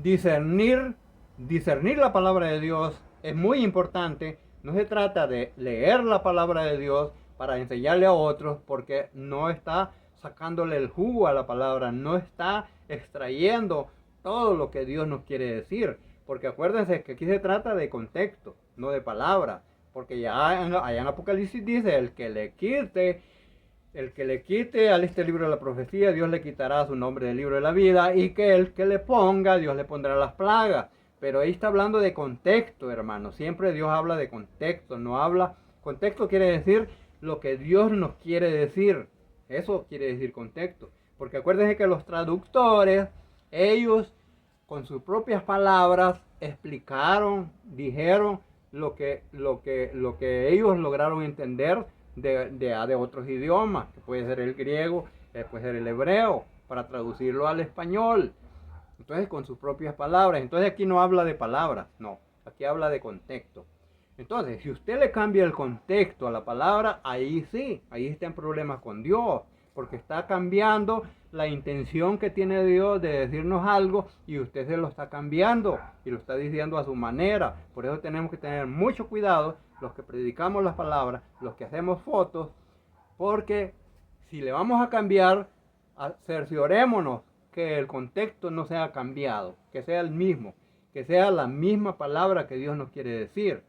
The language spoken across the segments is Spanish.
discernir la palabra de Dios es muy importante. No se trata de leer la palabra de Dios para enseñarle a otros, porque no está sacándole el jugo a la palabra, no está extrayendo todo lo que Dios nos quiere decir. Porque acuérdense que aquí se trata de contexto, no de palabra. Porque allá en Apocalipsis dice, el que le quite a este libro de la profecía, Dios le quitará su nombre del libro de la vida, y que el que le ponga, Dios le pondrá las plagas. Pero ahí está hablando de contexto, hermano. Siempre Dios habla de contexto, no habla. Contexto quiere decir lo que Dios nos quiere decir. Eso quiere decir contexto. Porque acuérdense que los traductores, ellos con sus propias palabras explicaron, dijeron lo que ellos lograron entender de otros idiomas, que puede ser el griego, puede ser el hebreo, para traducirlo al español. Entonces con sus propias palabras. Entonces aquí no habla de palabras, no, aquí habla de contexto. Entonces, si usted le cambia el contexto a la palabra, ahí sí, ahí está en problemas con Dios, porque está cambiando la intención que tiene Dios de decirnos algo y usted se lo está cambiando y lo está diciendo a su manera. Por eso tenemos que tener mucho cuidado los que predicamos las palabras, los que hacemos fotos, porque si le vamos a cambiar, cerciorémonos que el contexto no sea cambiado, que sea el mismo, que sea la misma palabra que Dios nos quiere decir.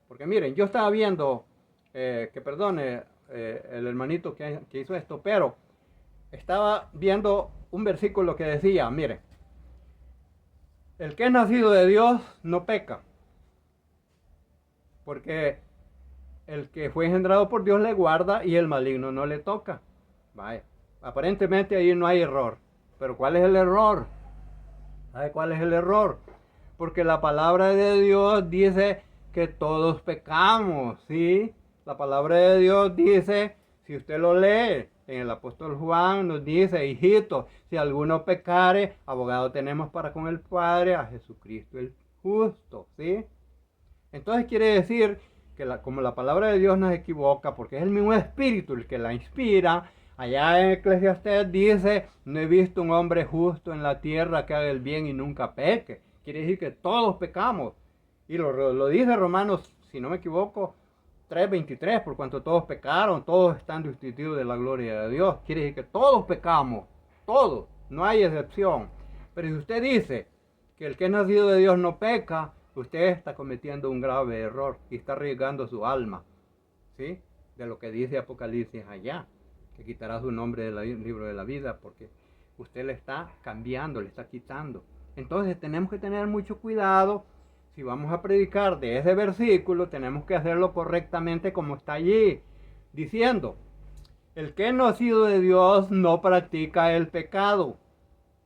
Porque miren, yo estaba viendo, que perdone el hermanito que hizo esto, pero estaba viendo un versículo que decía, miren, el que es nacido de Dios no peca, porque el que fue engendrado por Dios le guarda y el maligno no le toca. Vaya, aparentemente ahí no hay error, pero ¿cuál es el error? ¿Sabe cuál es el error? Porque la palabra de Dios dice que todos pecamos, ¿sí? La palabra de Dios dice, si usted lo lee, en el apóstol Juan nos dice, hijito, si alguno pecare, abogado tenemos para con el Padre, a Jesucristo el justo, ¿sí? Entonces quiere decir que como la palabra de Dios no se equivoca, porque es el mismo Espíritu el que la inspira. Allá en Eclesiastés dice, no he visto un hombre justo en la tierra que haga el bien y nunca peque. Quiere decir que todos pecamos. Y lo dice Romanos, si no me equivoco, 3:23, por cuanto todos pecaron, todos están destituidos de la gloria de Dios. Quiere decir que todos pecamos, todos, no hay excepción. Pero si usted dice que el que es nacido de Dios no peca, usted está cometiendo un grave error y está arriesgando su alma, ¿sí? De lo que dice Apocalipsis allá, que quitará su nombre del libro de la vida, porque usted le está cambiando, le está quitando. Entonces tenemos que tener mucho cuidado. Si vamos a predicar de ese versículo, tenemos que hacerlo correctamente como está allí, diciendo, el que no ha nacido de Dios no practica el pecado.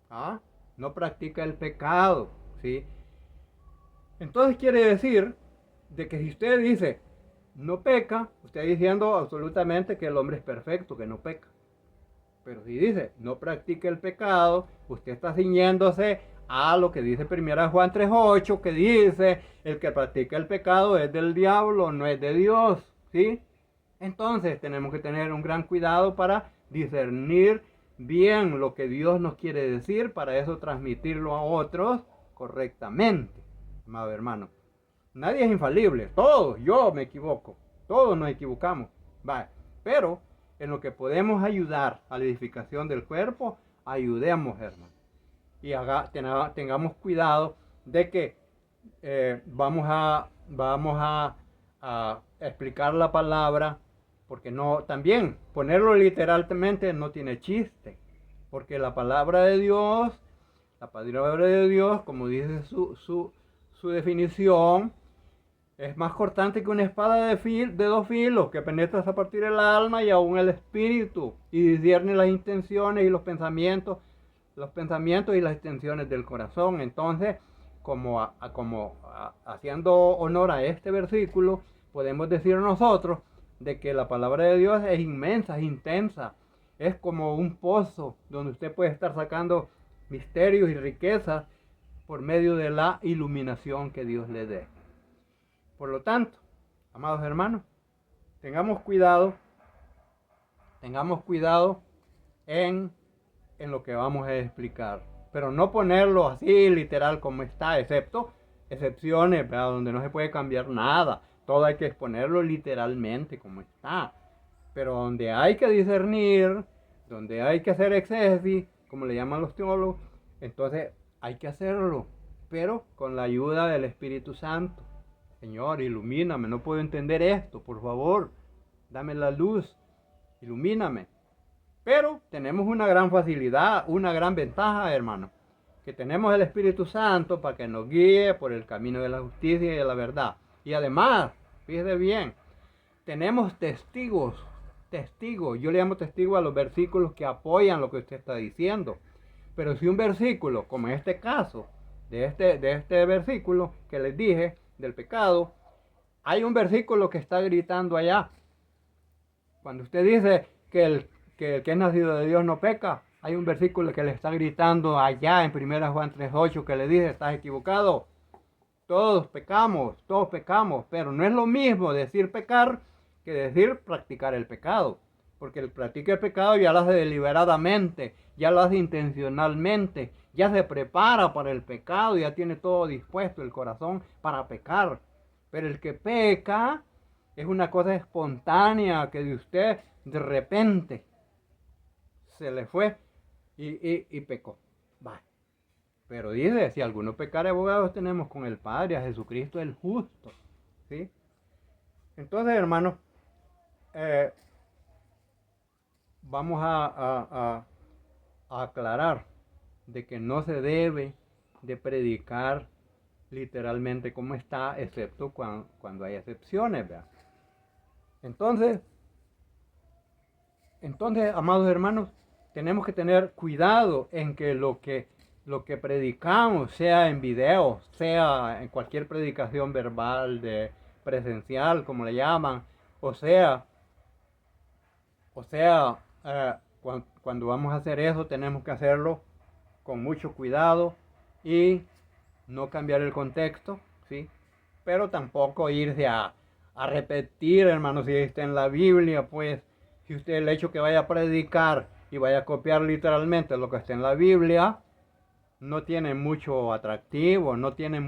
¿Ah? No practica el pecado, ¿sí? Entonces quiere decir de que si usted dice no peca, usted está diciendo absolutamente que el hombre es perfecto, que no peca. Pero si dice no practica el pecado, usted está ciñéndose a lo que dice 1 Juan 3:8, que dice el que practica el pecado es del diablo, no es de Dios, ¿sí? Entonces tenemos que tener un gran cuidado para discernir bien lo que Dios nos quiere decir, para eso transmitirlo a otros correctamente, amado hermano. Nadie es infalible, todos, yo me equivoco, todos nos equivocamos, ¿vale? Pero en lo que podemos ayudar a la edificación del cuerpo, ayudemos, hermano. Y tengamos cuidado de que vamos a explicar la palabra, porque no, también ponerlo literalmente no tiene chiste, porque la palabra de Dios, como dice su definición, es más cortante que una espada de 2 filos, que penetra hasta partir el alma y aún el espíritu, y discierne las intenciones y los pensamientos y las intenciones del corazón. Entonces, haciendo honor a este versículo, podemos decir nosotros de que la palabra de Dios es inmensa, es intensa, es como un pozo donde usted puede estar sacando misterios y riquezas por medio de la iluminación que Dios le dé. Por lo tanto, amados hermanos, tengamos cuidado en lo que vamos a explicar. pero no ponerlo así literal como está, excepto excepciones, ¿verdad? Donde no se puede cambiar nada. Todo hay que exponerlo literalmente como está. Pero donde hay que discernir, donde hay que hacer exégesis, como le llaman los teólogos, entonces hay que hacerlo, pero con la ayuda del Espíritu Santo. Señor, ilumíname, no puedo entender esto, por favor, dame la luz, ilumíname. Pero tenemos una gran facilidad, una gran ventaja, hermano, que tenemos el Espíritu Santo para que nos guíe por el camino de la justicia y de la verdad. Y además, fíjese bien, tenemos testigos, yo le llamo testigo a los versículos que apoyan lo que usted está diciendo. Pero si un versículo, como en este caso, de este versículo que les dije, del pecado, hay un versículo que está gritando allá. Cuando usted dice que el que es nacido de Dios no peca, hay un versículo que le está gritando allá en 1 Juan 3:8 que le dice, estás equivocado. Todos pecamos, pero no es lo mismo decir pecar que decir practicar el pecado. Porque el practica el pecado ya lo hace deliberadamente, ya lo hace intencionalmente, ya se prepara para el pecado, ya tiene todo dispuesto el corazón para pecar. Pero el que peca es una cosa espontánea que de usted de repente se le fue y pecó. Vale. Pero dice, si alguno pecare, abogados tenemos con el Padre, a Jesucristo el justo. ¿Sí? Entonces, hermanos, vamos a aclarar de que no se debe de predicar literalmente como está, excepto cuando hay excepciones, ¿verdad? Entonces, amados hermanos, tenemos que tener cuidado en que lo que predicamos, sea en video, sea en cualquier predicación verbal, de presencial, como le llaman, o sea, cuando vamos a hacer eso, tenemos que hacerlo con mucho cuidado y no cambiar el contexto, ¿sí? Pero tampoco irse a repetir, hermanos, si está en la Biblia, pues, si usted el hecho que vaya a predicar y vaya a copiar literalmente lo que está en la Biblia, no tiene mucho atractivo, no tiene,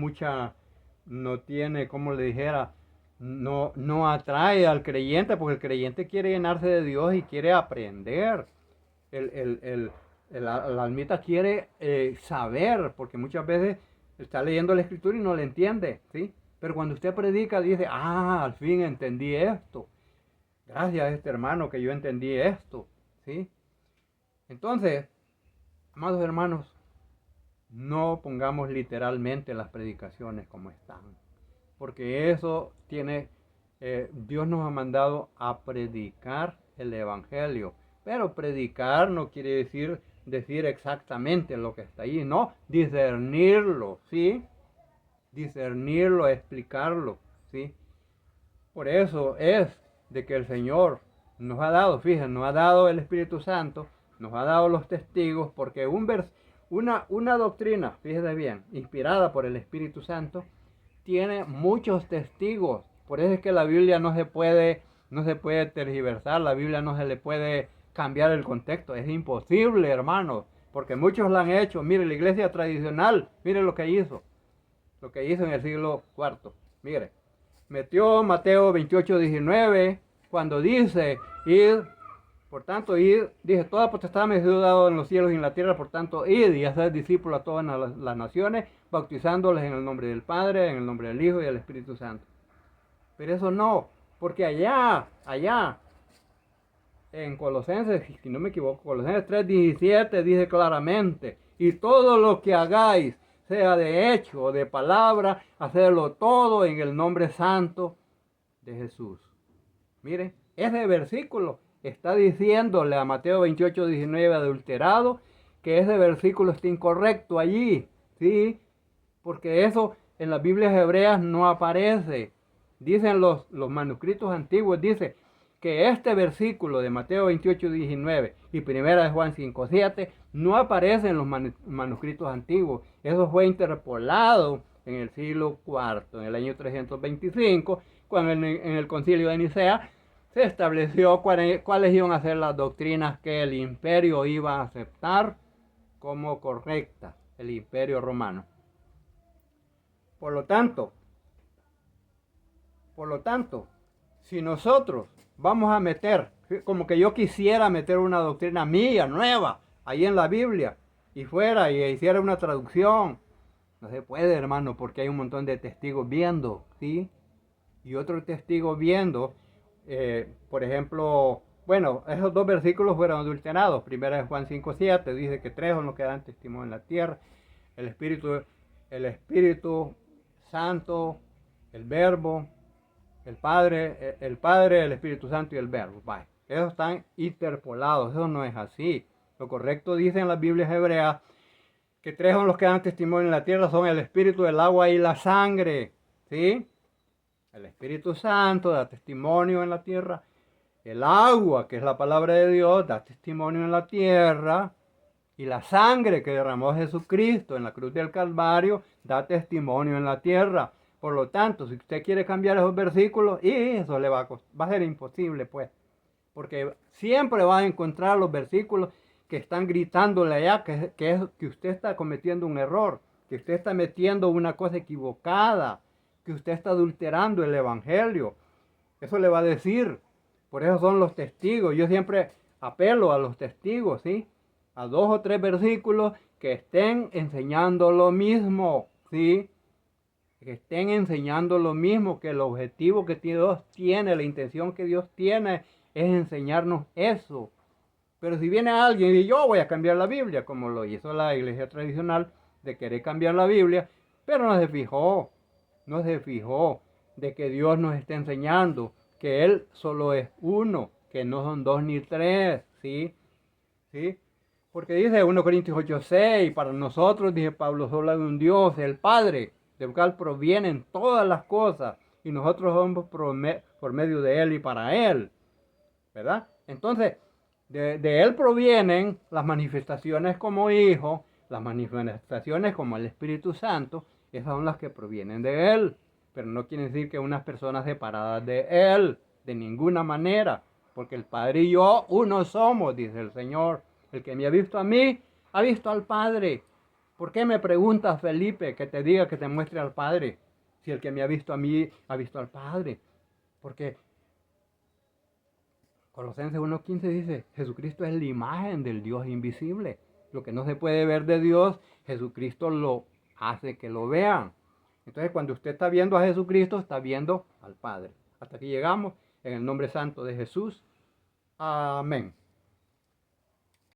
como le dijera, no atrae al creyente, porque el creyente quiere llenarse de Dios y quiere aprender. El almita quiere saber, porque muchas veces está leyendo la escritura y no le entiende, ¿sí? Pero cuando usted predica dice, al fin entendí esto. Gracias a este hermano que yo entendí esto, ¿sí? Entonces, amados hermanos, no pongamos literalmente las predicaciones como están, porque eso Dios nos ha mandado a predicar el evangelio, pero predicar no quiere decir exactamente lo que está ahí, no, discernirlo, ¿sí? Discernirlo, explicarlo, ¿sí? Por eso es de que el Señor nos ha dado, fíjense, nos ha dado el Espíritu Santo, nos ha dado los testigos, porque una doctrina, fíjense bien, inspirada por el Espíritu Santo, tiene muchos testigos. Por eso es que la Biblia no se puede tergiversar, la Biblia no se le puede cambiar el contexto, es imposible, hermanos, porque muchos la han hecho. Mire, la iglesia tradicional, mire lo que hizo en el siglo IV, mire, metió Mateo 28:19, cuando dice, por tanto, dice, toda potestad me ha sido dado en los cielos y en la tierra, por tanto, id y hacer discípulos a todas las naciones, bautizándoles en el nombre del Padre, en el nombre del Hijo y del Espíritu Santo. Pero eso no, porque allá, en Colosenses, si no me equivoco, Colosenses 3:17 dice claramente, y todo lo que hagáis, sea de hecho o de palabra, hacerlo todo en el nombre santo de Jesús. Mire, ese versículo está diciéndole a Mateo 28:19 adulterado que ese versículo está incorrecto allí, ¿sí? Porque eso en las Biblias hebreas no aparece. Dicen los manuscritos antiguos, dice que este versículo de Mateo 28:19 y 1 de Juan 5:7 no aparece en los manuscritos antiguos. Eso fue interpolado en el siglo IV, en el año 325, cuando en el concilio de Nicea se estableció cuáles iban a ser las doctrinas que el imperio iba a aceptar como correctas. el Imperio Romano. Por lo tanto, si nosotros vamos a meter, como que yo quisiera meter una doctrina mía, nueva, ahí en la Biblia, y fuera y hiciera una traducción, no se puede, hermano, porque hay un montón de testigos viendo, ¿sí? Y otro testigo viendo, por ejemplo, bueno, esos dos versículos fueron adulterados. Primera es Juan 5:7, dice que tres son los que dan testimonio en la tierra: el Espíritu Santo, el Verbo, el Padre, el Espíritu Santo y el Verbo. Vaya, esos están interpolados, eso no es así. Lo correcto dice en las Biblias hebreas que tres son los que dan testimonio en la tierra, son el Espíritu, el agua y la sangre, ¿sí? El Espíritu Santo da testimonio en la tierra. El agua, que es la palabra de Dios, da testimonio en la tierra. Y la sangre que derramó Jesucristo en la cruz del Calvario da testimonio en la tierra. Por lo tanto, si usted quiere cambiar esos versículos, y eso le va a ser imposible, pues. Porque siempre va a encontrar los versículos que están gritándole allá que usted está cometiendo un error, que usted está metiendo una cosa equivocada, que usted está adulterando el Evangelio. Eso le va a decir. Por eso son los testigos. Yo siempre apelo a los testigos, ¿sí? A 2 o 3 versículos que estén enseñando lo mismo, ¿sí? Que estén enseñando lo mismo, que el objetivo que Dios tiene, la intención que Dios tiene es enseñarnos eso. Pero si viene alguien y yo voy a cambiar la Biblia, como lo hizo la iglesia tradicional, de querer cambiar la Biblia, pero no se fijó de que Dios nos está enseñando que Él solo es uno, que no son 2 ni 3, ¿sí? ¿Sí? Porque dice 1 Corintios 8:6, para nosotros, dice Pablo, solo hay un Dios, el Padre, del cual provienen todas las cosas, y nosotros somos por medio de Él y para Él, ¿verdad? Entonces, de Él provienen las manifestaciones como Hijo, las manifestaciones como el Espíritu Santo, esas son las que provienen de Él. Pero no quiere decir que unas personas separadas de Él, de ninguna manera, porque el Padre y yo uno somos, dice el Señor. El que me ha visto a mí, ha visto al Padre. ¿Por qué me preguntas, Felipe, que te diga que te muestre al Padre? Si el que me ha visto a mí, ha visto al Padre. Porque Colosenses 1:15 dice, Jesucristo es la imagen del Dios invisible. Lo que no se puede ver de Dios, Jesucristo lo hace que lo vean. Entonces, cuando usted está viendo a Jesucristo, está viendo al Padre. Hasta aquí llegamos, en el nombre santo de Jesús. Amén.